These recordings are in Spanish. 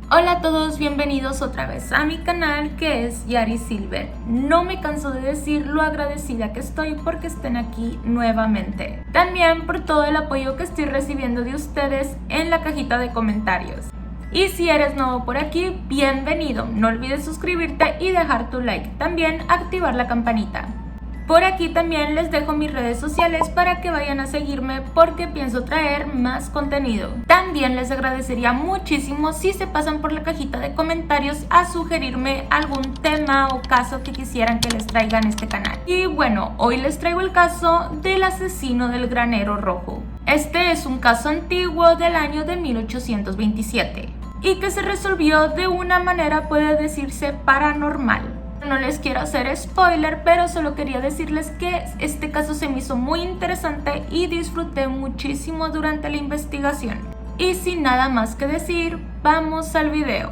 Hola a todos, bienvenidos otra vez a mi canal que es Yari Silver. No me canso de decir lo agradecida que estoy porque estén aquí nuevamente. También por todo el apoyo que estoy recibiendo de ustedes en la cajita de comentarios. Y si eres nuevo por aquí, bienvenido. No olvides suscribirte y dejar tu like. También activar la campanita. Por aquí también les dejo mis redes sociales para que vayan a seguirme porque pienso traer más contenido. También les agradecería muchísimo si se pasan por la cajita de comentarios a sugerirme algún tema o caso que quisieran que les traiga en este canal. Y bueno, hoy les traigo el caso del asesino del granero rojo. Este es un caso antiguo del año de 1827 y que se resolvió de una manera, puede decirse, paranormal. No les quiero hacer spoiler, pero solo quería decirles que este caso se me hizo muy interesante y disfruté muchísimo durante la investigación. Y sin nada más que decir, vamos al video.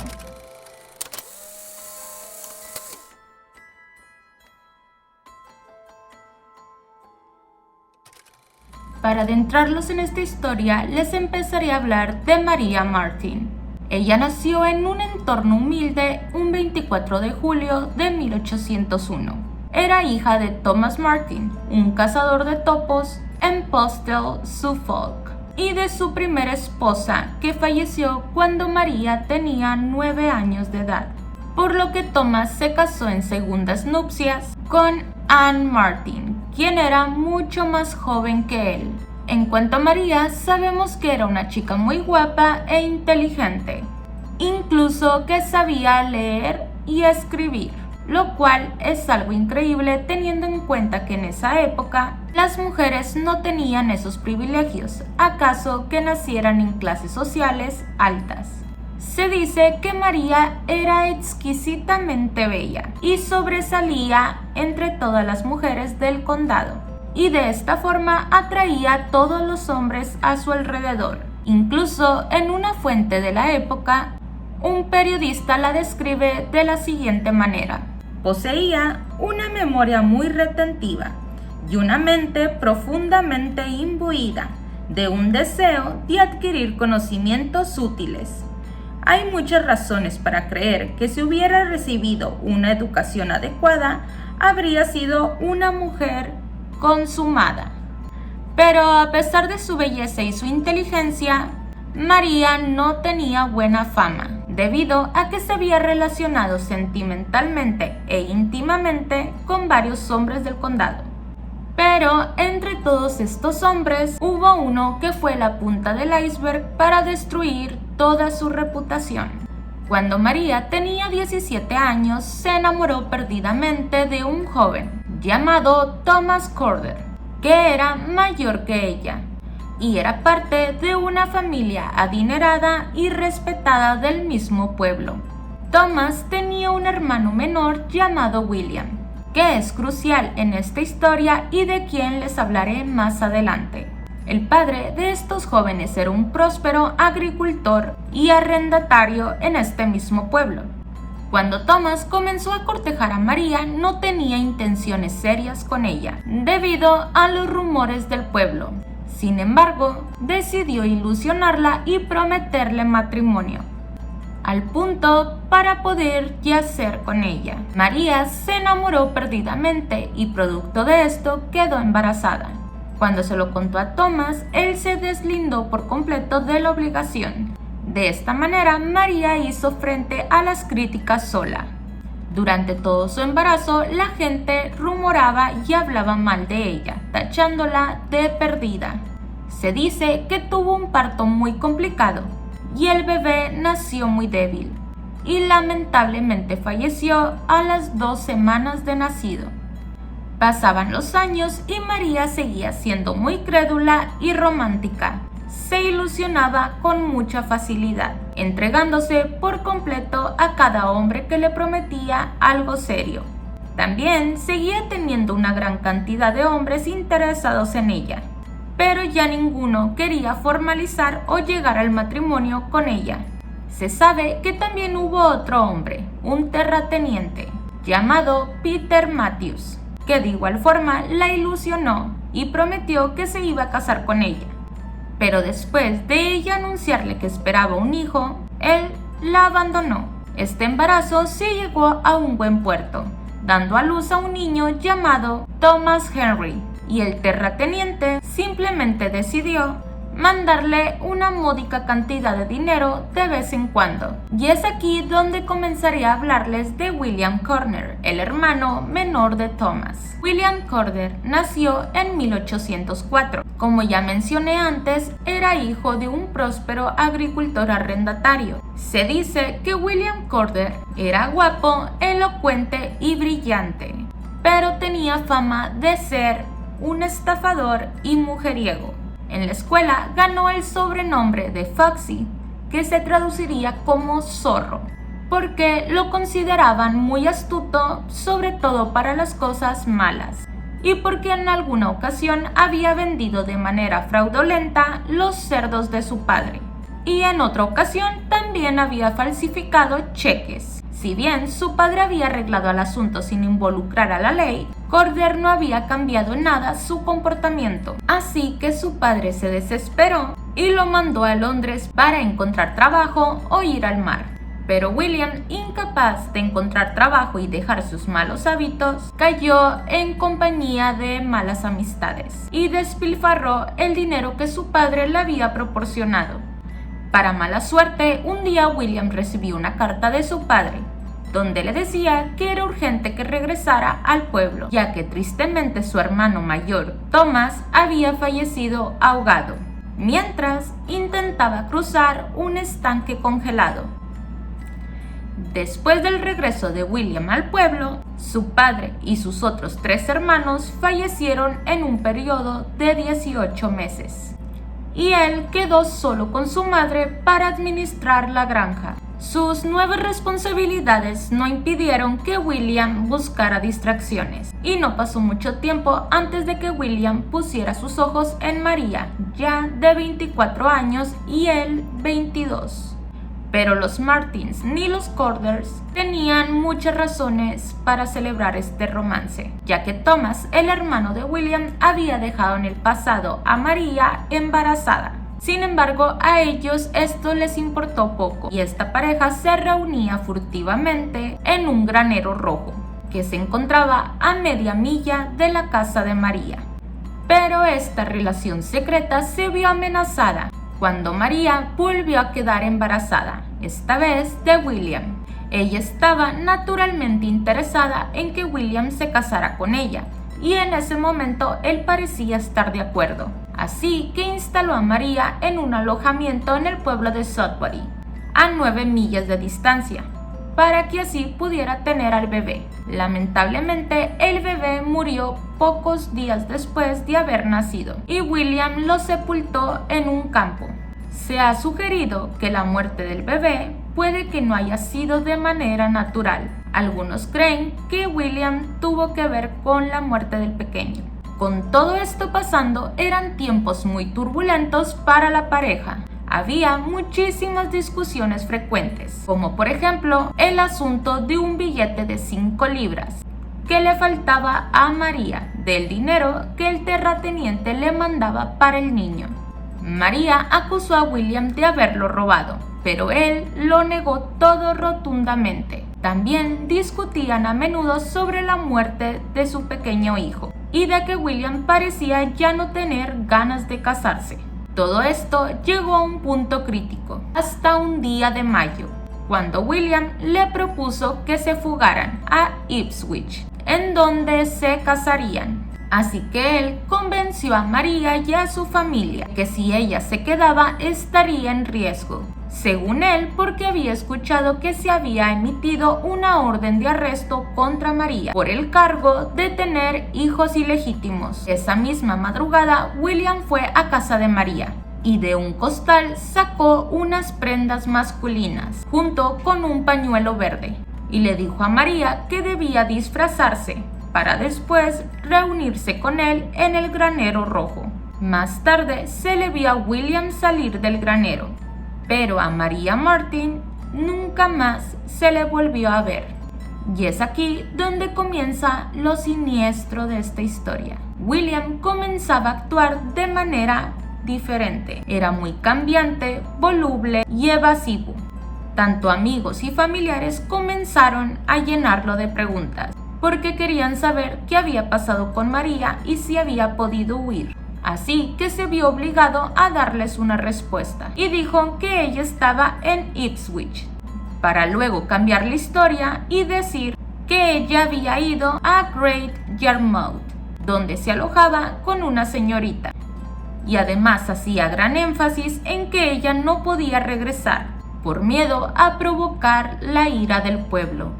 Para adentrarlos en esta historia, les empezaré a hablar de María Martin. Ella nació en un entorno humilde un 24 de julio de 1801. Era hija de Thomas Martin, un cazador de topos en Postel, Suffolk, y de su primera esposa, que falleció cuando María tenía 9 años de edad, por lo que Thomas se casó en segundas nupcias con Anne Martin, quien era mucho más joven que él. En cuanto a María, sabemos que era una chica muy guapa e inteligente, incluso que sabía leer y escribir, lo cual es algo increíble teniendo en cuenta que en esa época las mujeres no tenían esos privilegios, acaso que nacieran en clases sociales altas. Se dice que María era exquisitamente bella y sobresalía entre todas las mujeres del condado, y de esta forma atraía a todos los hombres a su alrededor. Incluso en una fuente de la época, un periodista la describe de la siguiente manera: poseía una memoria muy retentiva y una mente profundamente imbuida de un deseo de adquirir conocimientos útiles. Hay muchas razones para creer que si hubiera recibido una educación adecuada, habría sido una mujer consumada. Pero a pesar de su belleza y su inteligencia, María no tenía buena fama, debido a que se había relacionado sentimentalmente e íntimamente con varios hombres del condado. Pero entre todos estos hombres hubo uno que fue la punta del iceberg para destruir toda su reputación. Cuando María tenía 17 años, se enamoró perdidamente de un joven llamado Thomas Corder, que era mayor que ella y era parte de una familia adinerada y respetada del mismo pueblo. Thomas tenía un hermano menor llamado William, que es crucial en esta historia y de quien les hablaré más adelante. El padre de estos jóvenes era un próspero agricultor y arrendatario en este mismo pueblo. Cuando Thomas comenzó a cortejar a María, no tenía intenciones serias con ella, debido a los rumores del pueblo. Sin embargo, decidió ilusionarla y prometerle matrimonio, al punto para poder yacer con ella. María se enamoró perdidamente y producto de esto quedó embarazada. Cuando se lo contó a Thomas, él se deslindó por completo de la obligación. De esta manera, María hizo frente a las críticas sola. Durante todo su embarazo, la gente rumoraba y hablaba mal de ella, tachándola de perdida. Se dice que tuvo un parto muy complicado y el bebé nació muy débil y lamentablemente falleció a las 2 semanas de nacido. Pasaban los años y María seguía siendo muy crédula y romántica. Se ilusionaba con mucha facilidad, entregándose por completo a cada hombre que le prometía algo serio. También seguía teniendo una gran cantidad de hombres interesados en ella, pero ya ninguno quería formalizar o llegar al matrimonio con ella. Se sabe que también hubo otro hombre, un terrateniente, llamado Peter Matthews, que de igual forma la ilusionó y prometió que se iba a casar con ella. Pero después de ella anunciarle que esperaba un hijo, él la abandonó. Este embarazo sí llegó a un buen puerto, dando a luz a un niño llamado Thomas Henry, y el terrateniente simplemente decidió mandarle una módica cantidad de dinero de vez en cuando. Y es aquí donde comenzaría a hablarles de William Corder, el hermano menor de Thomas. William Corder nació en 1804. Como ya mencioné antes, era hijo de un próspero agricultor arrendatario. Se dice que William Corder era guapo, elocuente y brillante, pero tenía fama de ser un estafador y mujeriego. En la escuela ganó el sobrenombre de Foxy, que se traduciría como zorro, porque lo consideraban muy astuto, sobre todo para las cosas malas, y porque en alguna ocasión había vendido de manera fraudulenta los cerdos de su padre, y en otra ocasión también había falsificado cheques. Si bien su padre había arreglado el asunto sin involucrar a la ley, Corder no había cambiado en nada su comportamiento, así que su padre se desesperó y lo mandó a Londres para encontrar trabajo o ir al mar. Pero William, incapaz de encontrar trabajo y dejar sus malos hábitos, cayó en compañía de malas amistades y despilfarró el dinero que su padre le había proporcionado. Para mala suerte, un día William recibió una carta de su padre, donde le decía que era urgente que regresara al pueblo, ya que tristemente su hermano mayor, Thomas, había fallecido ahogado, mientras intentaba cruzar un estanque congelado. Después del regreso de William al pueblo, su padre y sus otros 3 hermanos fallecieron en un periodo de 18 meses, y él quedó solo con su madre para administrar la granja. Sus nuevas responsabilidades no impidieron que William buscara distracciones, y no pasó mucho tiempo antes de que William pusiera sus ojos en María, ya de 24 años y él 22. Pero los Martins ni los Corders tenían muchas razones para celebrar este romance, ya que Thomas, el hermano de William, había dejado en el pasado a María embarazada. Sin embargo, a ellos esto les importó poco, y esta pareja se reunía furtivamente en un granero rojo, que se encontraba a media milla de la casa de María. Pero esta relación secreta se vio amenazada cuando María volvió a quedar embarazada, esta vez de William. Ella estaba naturalmente interesada en que William se casara con ella, y en ese momento él parecía estar de acuerdo. Así que instaló a María en un alojamiento en el pueblo de Sudbury, a 9 millas de distancia, para que así pudiera tener al bebé. Lamentablemente, el bebé murió pocos días después de haber nacido, y William lo sepultó en un campo. Se ha sugerido que la muerte del bebé puede que no haya sido de manera natural. Algunos creen que William tuvo que ver con la muerte del pequeño. Con todo esto pasando, eran tiempos muy turbulentos para la pareja. Había muchísimas discusiones frecuentes, como por ejemplo el asunto de un billete de 5 libras que le faltaba a María del dinero que el terrateniente le mandaba para el niño. María acusó a William de haberlo robado, pero él lo negó todo rotundamente. También discutían a menudo sobre la muerte de su pequeño hijo y de que William parecía ya no tener ganas de casarse. Todo esto llegó a un punto crítico, hasta un día de mayo, cuando William le propuso que se fugaran a Ipswich, en donde se casarían. Así que él convenció a María y a su familia que si ella se quedaba estaría en riesgo, según él, porque había escuchado que se había emitido una orden de arresto contra María por el cargo de tener hijos ilegítimos. Esa misma madrugada, William fue a casa de María y de un costal sacó unas prendas masculinas junto con un pañuelo verde y le dijo a María que debía disfrazarse para después reunirse con él en el granero rojo. Más tarde se le vio a William salir del granero, pero a María Martin nunca más se le volvió a ver. Y es aquí donde comienza lo siniestro de esta historia. William comenzaba a actuar de manera diferente. Era muy cambiante, voluble y evasivo. Tanto amigos y familiares comenzaron a llenarlo de preguntas, porque querían saber qué había pasado con María y si había podido huir. Así que se vio obligado a darles una respuesta y dijo que ella estaba en Ipswich, para luego cambiar la historia y decir que ella había ido a Great Yarmouth, donde se alojaba con una señorita. Y además hacía gran énfasis en que ella no podía regresar, por miedo a provocar la ira del pueblo.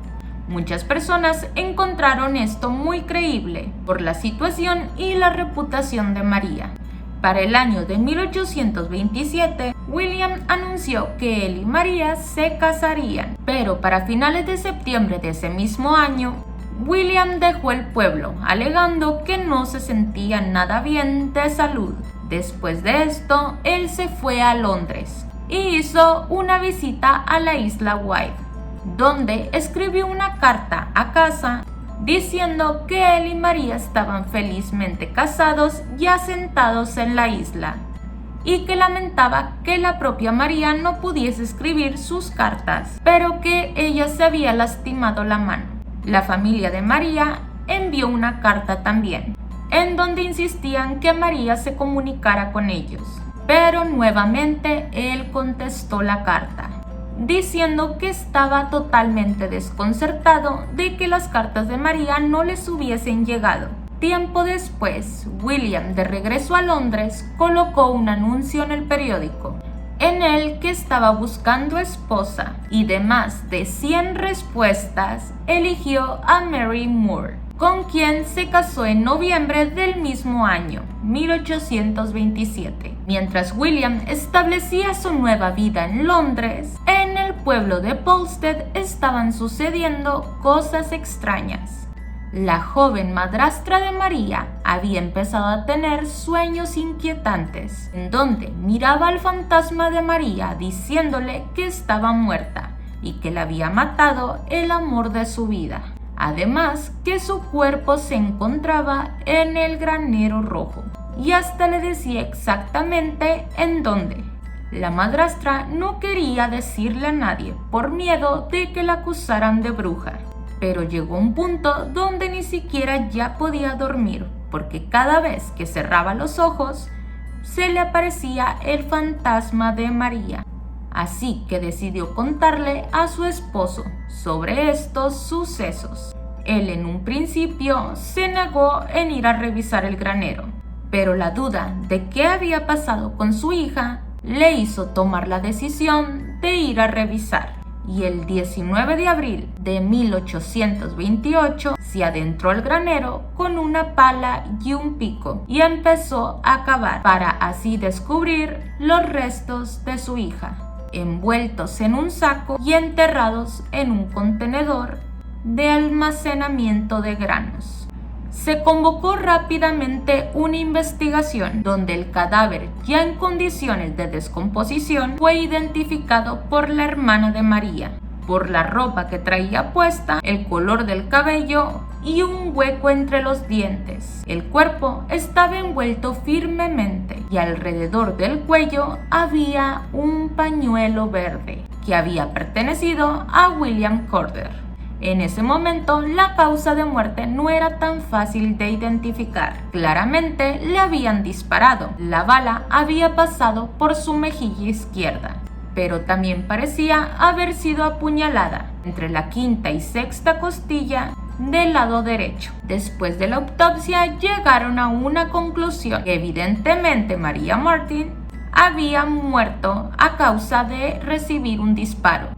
Muchas personas encontraron esto muy creíble por la situación y la reputación de María. Para el año de 1827, William anunció que él y María se casarían, pero para finales de septiembre de ese mismo año, William dejó el pueblo, alegando que no se sentía nada bien de salud. Después de esto, él se fue a Londres y hizo una visita a la isla Wight, donde escribió una carta a casa diciendo que él y María estaban felizmente casados y asentados en la isla, y que lamentaba que la propia María no pudiese escribir sus cartas, pero que ella se había lastimado la mano. La familia de María envió una carta también, en donde insistían que María se comunicara con ellos, pero nuevamente él contestó la carta, diciendo que estaba totalmente desconcertado de que las cartas de María no les hubiesen llegado. Tiempo después, William, de regreso a Londres, colocó un anuncio en el periódico, en el que estaba buscando esposa, y de más de 100 respuestas, eligió a Mary Moore, con quien se casó en noviembre del mismo año, 1827. Mientras William establecía su nueva vida en Londres, en el pueblo de Polstead estaban sucediendo cosas extrañas. La joven madrastra de María había empezado a tener sueños inquietantes, en donde miraba al fantasma de María diciéndole que estaba muerta y que la había matado el amor de su vida. Además, que su cuerpo se encontraba en el granero rojo, y hasta le decía exactamente en dónde. La madrastra no quería decirle a nadie por miedo de que la acusaran de bruja, pero llegó un punto donde ni siquiera ya podía dormir, porque cada vez que cerraba los ojos se le aparecía el fantasma de María. Así que decidió contarle a su esposo sobre estos sucesos. Él en un principio se negó en ir a revisar el granero, pero la duda de qué había pasado con su hija le hizo tomar la decisión de ir a revisar. Y el 19 de abril de 1828 se adentró al granero con una pala y un pico y empezó a cavar para así descubrir los restos de su hija, envueltos en un saco y enterrados en un contenedor de almacenamiento de granos. Se convocó rápidamente una investigación donde el cadáver, ya en condiciones de descomposición, fue identificado por la hermana de María, por la ropa que traía puesta, el color del cabello y un hueco entre los dientes. El cuerpo estaba envuelto firmemente y alrededor del cuello había un pañuelo verde que había pertenecido a William Corder. En ese momento, la causa de muerte no era tan fácil de identificar. Claramente le habían disparado. La bala había pasado por su mejilla izquierda, pero también parecía haber sido apuñalada entre la quinta y sexta costilla del lado derecho. Después de la autopsia, llegaron a una conclusión: evidentemente María Martin había muerto a causa de recibir un disparo,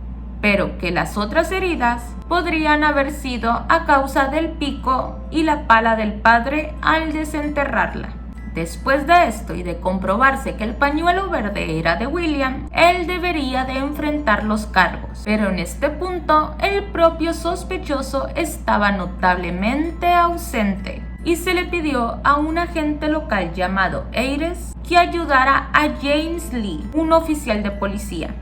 pero que las otras heridas podrían haber sido a causa del pico y la pala del padre al desenterrarla. Después de esto y de comprobarse que el pañuelo verde era de William, él debería de enfrentar los cargos, pero en este punto el propio sospechoso estaba notablemente ausente y se le pidió a un agente local llamado Ayres que ayudara a James Lee, un oficial de policía,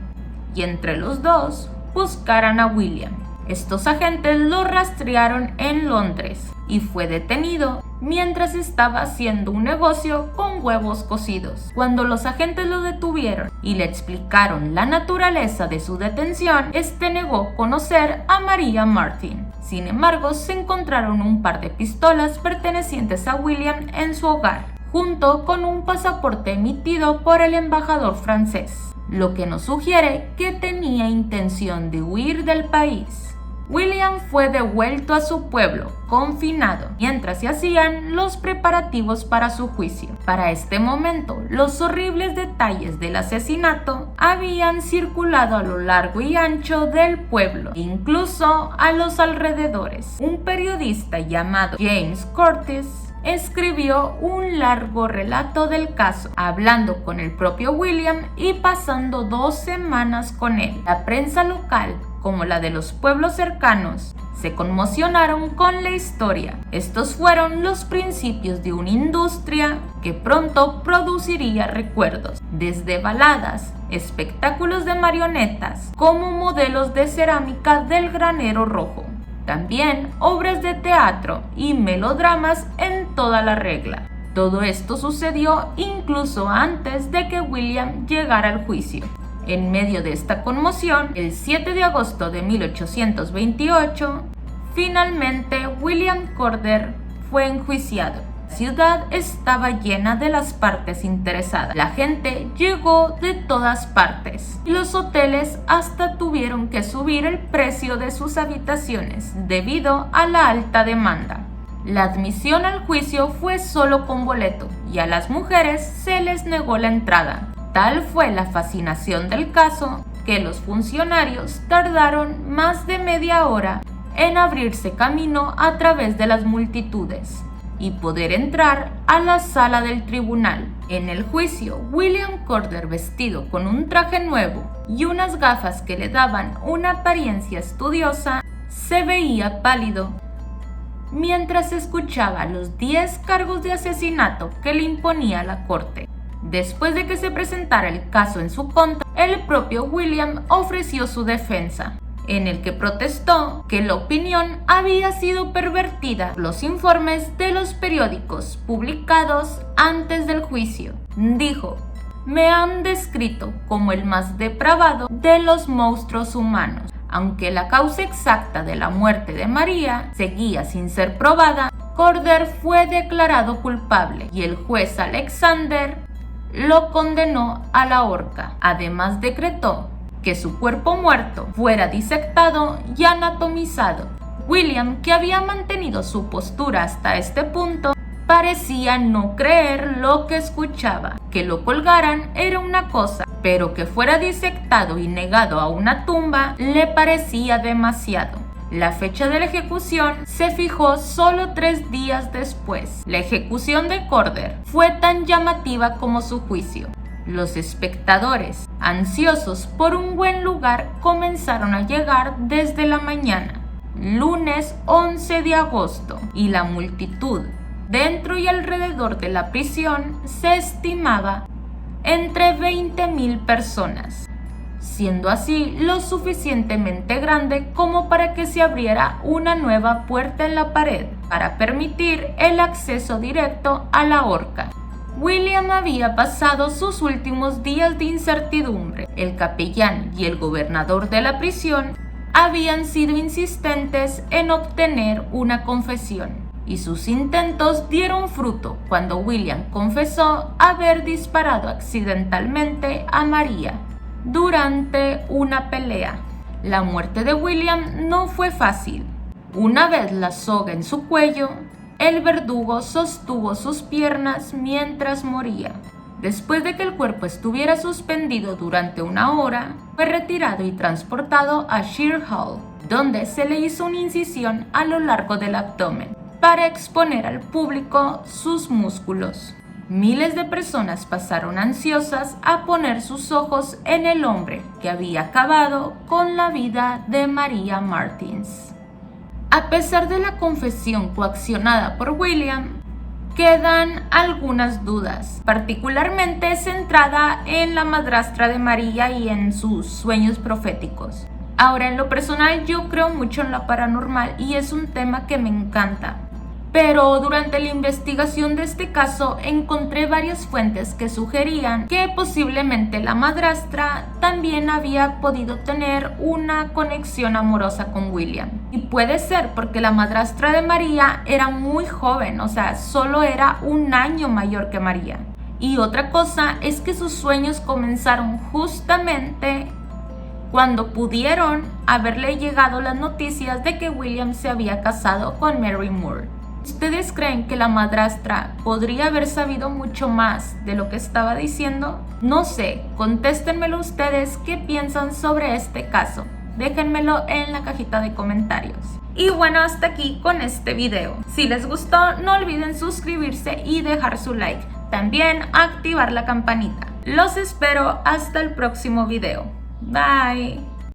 y entre los dos buscaran a William. Estos agentes lo rastrearon en Londres y fue detenido mientras estaba haciendo un negocio con huevos cocidos. Cuando los agentes lo detuvieron y le explicaron la naturaleza de su detención, este negó conocer a Maria Martin. Sin embargo, se encontraron un par de pistolas pertenecientes a William en su hogar, junto con un pasaporte emitido por el embajador francés, lo que nos sugiere que tenía intención de huir del país. William fue devuelto a su pueblo, confinado, mientras se hacían los preparativos para su juicio. Para este momento, los horribles detalles del asesinato habían circulado a lo largo y ancho del pueblo, incluso a los alrededores. Un periodista llamado James Curtis escribió un largo relato del caso, hablando con el propio William y pasando 2 semanas con él. La prensa local, como la de los pueblos cercanos, se conmocionaron con la historia. Estos fueron los principios de una industria que pronto produciría recuerdos, desde baladas, espectáculos de marionetas, como modelos de cerámica del Granero Rojo. También obras de teatro y melodramas en toda la regla. Todo esto sucedió incluso antes de que William llegara al juicio. En medio de esta conmoción, el 7 de agosto de 1828, finalmente William Corder fue enjuiciado. La ciudad estaba llena de las partes interesadas. La gente llegó de todas partes y los hoteles hasta tuvieron que subir el precio de sus habitaciones debido a la alta demanda. La admisión al juicio fue solo con boleto y a las mujeres se les negó la entrada. Tal fue la fascinación del caso que los funcionarios tardaron más de media hora en abrirse camino a través de las multitudes y poder entrar a la sala del tribunal. En el juicio, William Corder, vestido con un traje nuevo y unas gafas que le daban una apariencia estudiosa, se veía pálido mientras escuchaba los 10 cargos de asesinato que le imponía la corte. Después de que se presentara el caso en su contra, el propio William ofreció su defensa, en el que protestó que la opinión había sido pervertida por los informes de los periódicos publicados antes del juicio. Dijo: "Me han descrito como el más depravado de los monstruos humanos. Aunque la causa exacta de la muerte de María seguía sin ser probada, Corder fue declarado culpable y el juez Alexander lo condenó a la horca. Además, decretó que su cuerpo muerto fuera disectado y anatomizado". William, que había mantenido su postura hasta este punto, parecía no creer lo que escuchaba. Que lo colgaran era una cosa, pero que fuera disectado y negado a una tumba le parecía demasiado. La fecha de la ejecución se fijó solo 3 días después. La ejecución de Corder fue tan llamativa como su juicio. Los espectadores, ansiosos por un buen lugar, comenzaron a llegar desde la mañana, lunes 11 de agosto, y la multitud dentro y alrededor de la prisión se estimaba entre 20,000 personas, siendo así lo suficientemente grande como para que se abriera una nueva puerta en la pared para permitir el acceso directo a la horca. William había pasado sus últimos días de incertidumbre. El capellán y el gobernador de la prisión habían sido insistentes en obtener una confesión, y sus intentos dieron fruto cuando William confesó haber disparado accidentalmente a María durante una pelea. La muerte de William no fue fácil. Una vez la soga en su cuello, el verdugo sostuvo sus piernas mientras moría. Después de que el cuerpo estuviera suspendido durante 1 hora, fue retirado y transportado a Sheer Hall, donde se le hizo una incisión a lo largo del abdomen para exponer al público sus músculos. Miles de personas pasaron ansiosas a poner sus ojos en el hombre que había acabado con la vida de Maria Martins. A pesar de la confesión coaccionada por William, quedan algunas dudas, particularmente centrada en la madrastra de María y en sus sueños proféticos. Ahora, en lo personal, yo creo mucho en lo paranormal y es un tema que me encanta. Pero durante la investigación de este caso encontré varias fuentes que sugerían que posiblemente la madrastra también había podido tener una conexión amorosa con William. Y puede ser porque la madrastra de María era muy joven, o sea, solo era un año mayor que María. Y otra cosa es que sus sueños comenzaron justamente cuando pudieron haberle llegado las noticias de que William se había casado con Mary Moore. ¿Ustedes creen que la madrastra podría haber sabido mucho más de lo que estaba diciendo? No sé, contéstenmelo ustedes qué piensan sobre este caso. Déjenmelo en la cajita de comentarios. Y bueno, hasta aquí con este video. Si les gustó, no olviden suscribirse y dejar su like. También activar la campanita. Los espero hasta el próximo video. Bye.